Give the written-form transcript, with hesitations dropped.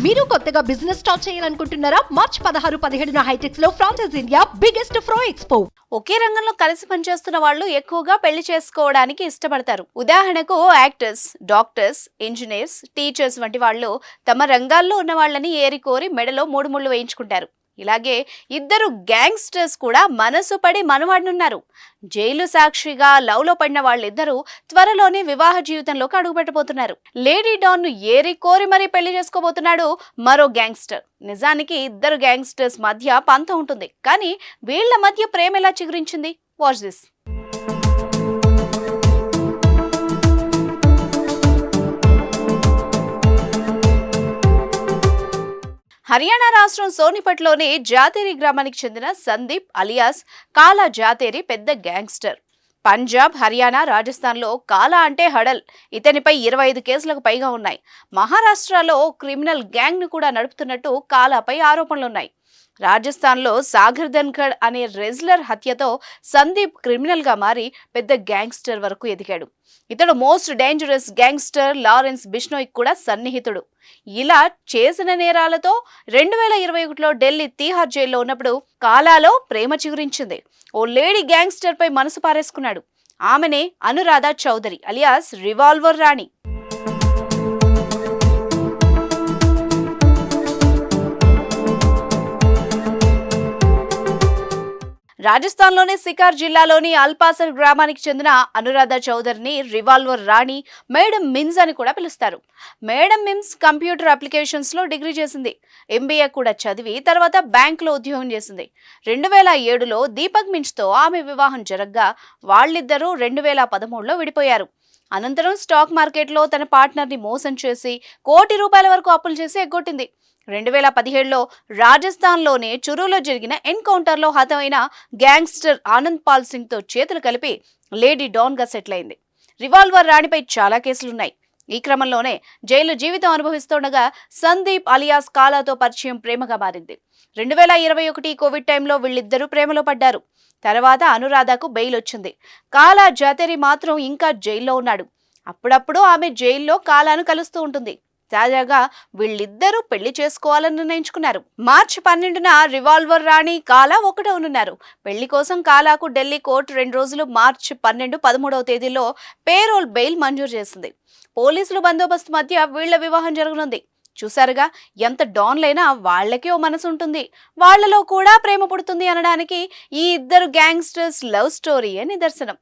మీరు కొత్తగా business start చేయాలనుకుంటున్నారా? మార్చ్ 16-17 హైటెక్స్ లో ఫ్రాన్సెస్ ఇండియా బిగ్గెస్ట్ ఫ్రో ఎక్స్పో. ఒకే రంగంలో కలిసి పనిచేస్తున్న వాళ్ళు ఎక్కువగా పెళ్లి చేసుకోవడానికి ఇష్టపడతారు. ఉదాహరణకు యాక్టర్స్, డాక్టర్స్, ఇంజనీర్స్, టీచర్స్ వంటి వాళ్ళు తమ రంగాల్లో ఉన్న వాళ్ళని ఏరికోరి మెడలో 3 ముళ్ళు వేయించుకుంటారు. ఇలాగే ఇద్దరు గ్యాంగ్స్టర్స్ కూడా మనసు పడి మనవాడనున్నారు. జైలు సాక్షిగా లవ్ లో పడిన వాళ్ళిద్దరూ త్వరలోనే వివాహ జీవితంలోకి అడుగుపెట్టబోతున్నారు. లేడీ డాన్ ను ఏరి కోరి మరీ పెళ్లి చేసుకోబోతున్నాడు మరో గ్యాంగ్స్టర్. నిజానికి ఇద్దరు గ్యాంగ్స్టర్స్ మధ్య పంతం ఉంటుంది, కానీ వీళ్ల మధ్య ప్రేమ ఎలా చిగురించింది? Watch this. హర్యానా రాష్ట్రం సోనిపట్లోని జాతేరి గ్రామానికి చెందిన సందీప్ అలియాస్ కాలా జాతేరి పెద్ద గ్యాంగ్స్టర్. పంజాబ్, హర్యానా, రాజస్థాన్లో కాలా అంటే హడల్. ఇతనిపై 25 కేసులకు పైగా ఉన్నాయి. మహారాష్ట్రలో క్రిమినల్ గ్యాంగ్ ను కూడా నడుపుతున్నట్టు కాలాపై ఆరోపణలున్నాయి. రాజస్థాన్లో సాగర్ ధన్ఖడ్ అనే రెజ్లర్ హత్యతో సందీప్ క్రిమినల్ గా మారి పెద్ద గ్యాంగ్స్టర్ వరకు ఎదిగాడు. ఇతడు most dangerous gangster Lawrence Bishnoi కూడా సన్నిహితుడు. ఇలా చేసిన నేరాలతో 2021లో ఢిల్లీ తీహార్ జైల్లో ఉన్నప్పుడు కాలాలో ప్రేమ చిగురించింది. ఓ లేడీ గ్యాంగ్స్టర్ పై మనసు పారేసుకున్నాడు. ఆమెనే అనురాధ చౌదరి అలియాస్ రివాల్వర్ రాణి. రాజస్థాన్లోని సికార్ జిల్లాలోని అల్పాసర్ గ్రామానికి చెందిన అనురాధ చౌదరిని రివాల్వర్ రాణి, మేడం మిమ్స్ అని కూడా పిలుస్తారు. మేడం మిమ్స్ కంప్యూటర్ అప్లికేషన్స్ లో డిగ్రీ చేసింది. MBA కూడా చదివి తర్వాత బ్యాంకులో ఉద్యోగం చేసింది. 2007లో దీపక్ మిన్స్ తో ఆమె వివాహం జరగ్గా వాళ్ళిద్దరూ 2013లో విడిపోయారు. అనంతరం స్టాక్ మార్కెట్లో తన పార్ట్నర్ ని మోసం చేసి ₹1 కోటి వరకు అప్పులు చేసి ఎగ్గొట్టింది. 2017లో రాజస్థాన్లోనే చురులో జరిగిన ఎన్కౌంటర్లో హతమైన గ్యాంగ్స్టర్ ఆనంద్ పాల్ సింగ్ తో చేతులు కలిపి లేడీ డాన్ గా సెటిల్ అయింది. రివాల్వర్ రాణిపై చాలా కేసులున్నాయి. ఈ క్రమంలోనే జైలు జీవితం అనుభవిస్తుండగా సందీప్ అలియాస్ కాలాతో పరిచయం ప్రేమగా మారింది. 2021 కోవిడ్ టైంలో వీళ్ళిద్దరూ ప్రేమలో పడ్డారు. తర్వాత అనురాధకు బెయిల్ వచ్చింది. కాలా జాతేరి మాత్రం ఇంకా జైల్లో ఉన్నాడు. అప్పుడప్పుడు ఆమె జైల్లో కాలాను కలుస్తూ ఉంటుంది. తాజాగా వీళ్ళిద్దరూ పెళ్లి చేసుకోవాలని నిర్ణయించుకున్నారు. మార్చి 12న రివాల్వర్ రాణి కాలా ఒకటవనున్నారు. పెళ్లి కోసం కాలాకు ఢిల్లీ కోర్టు 2 రోజులు మార్చి 12, 13వ తేదీలో పేరోల్ బెయిల్ మంజూరు చేసింది. పోలీసులు బందోబస్తు మధ్య వీళ్ల వివాహం జరగనుంది. చూసారుగా, ఎంత డాన్లైనా వాళ్ళకి ఓ మనసు ఉంటుంది, వాళ్లలో కూడా ప్రేమ పుడుతుంది అనడానికి ఈ ఇద్దరు గ్యాంగ్స్టర్స్ లవ్ స్టోరీయే నిదర్శనం.